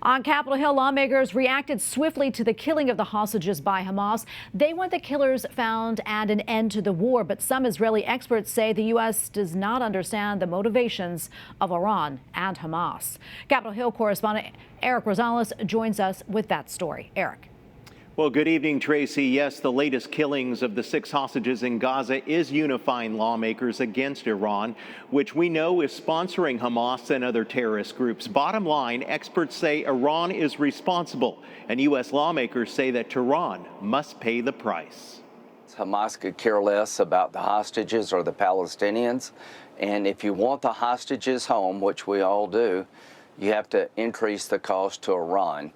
On Capitol Hill, lawmakers reacted swiftly to the killing of the hostages by Hamas. They want the killers found and an end to the war, but some Israeli experts say the U.S. does not understand the motivations of Iran and Hamas. Capitol Hill correspondent Eric Rosales joins us with that story. Eric. Well, good evening, Tracy. Yes, the latest killings of the 6 hostages in Gaza is unifying lawmakers against Iran, which we know is sponsoring Hamas and other terrorist groups. Bottom line, experts say Iran is responsible, and U.S. lawmakers say that Tehran must pay the price. Hamas could care less about the hostages or the Palestinians, and if you want the hostages home, which we all do, you have to increase the cost to Iran.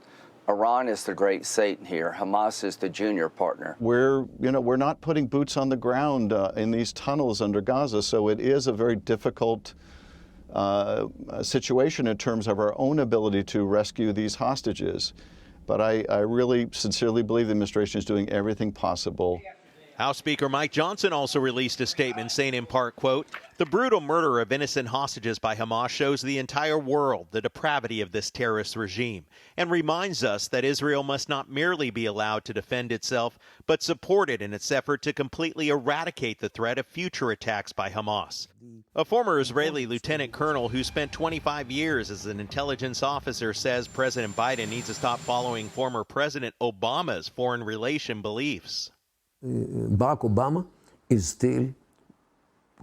Iran is the great Satan here. Hamas is the junior partner. We're not putting boots on the ground in these tunnels under Gaza, so it is a very difficult situation in terms of our own ability to rescue these hostages. But I really sincerely believe the administration is doing everything possible. House Speaker Mike Johnson also released a statement saying in part, quote, "The brutal murder of innocent hostages by Hamas shows the entire world the depravity of this terrorist regime and reminds us that Israel must not merely be allowed to defend itself, but supported in its effort to completely eradicate the threat of future attacks by Hamas." A former Israeli lieutenant colonel who spent 25 years as an intelligence officer says President Biden needs to stop following former President Obama's foreign relation beliefs. Barack Obama is still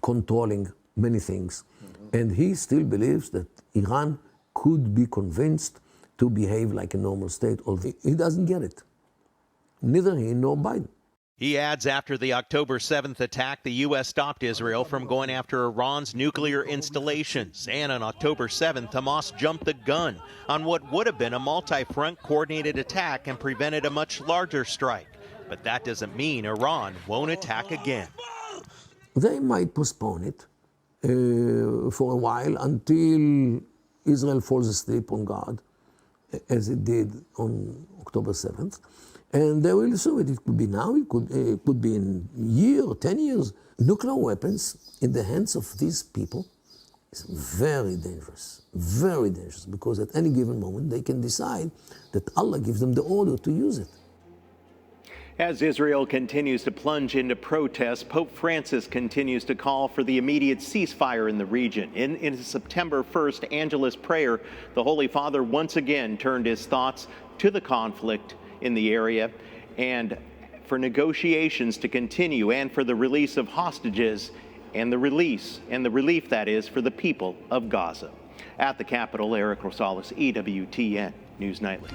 controlling many things, and he still believes that Iran could be convinced to behave like a normal state, although he doesn't get it. Neither he nor Biden. He adds after the October 7th attack, the U.S. stopped Israel from going after Iran's nuclear installations. And on October 7th, Hamas jumped the gun on what would have been a multi-front coordinated attack and prevented a much larger strike. But that doesn't mean Iran won't attack again. They might postpone it for a while until Israel falls asleep on God, as it did on October 7th. And they will do it. It could be now, it could be in a year or 10 years. Nuclear weapons in the hands of these people is very dangerous, because at any given moment they can decide that Allah gives them the order to use it. As Israel continues to plunge into protests, Pope Francis continues to call for the immediate ceasefire in the region. In his September 1st Angelus prayer, the Holy Father once again turned his thoughts to the conflict in the area and for negotiations to continue and for the release of hostages and the relief that is for the people of Gaza. At the Capitol, Eric Rosales, EWTN News Nightly.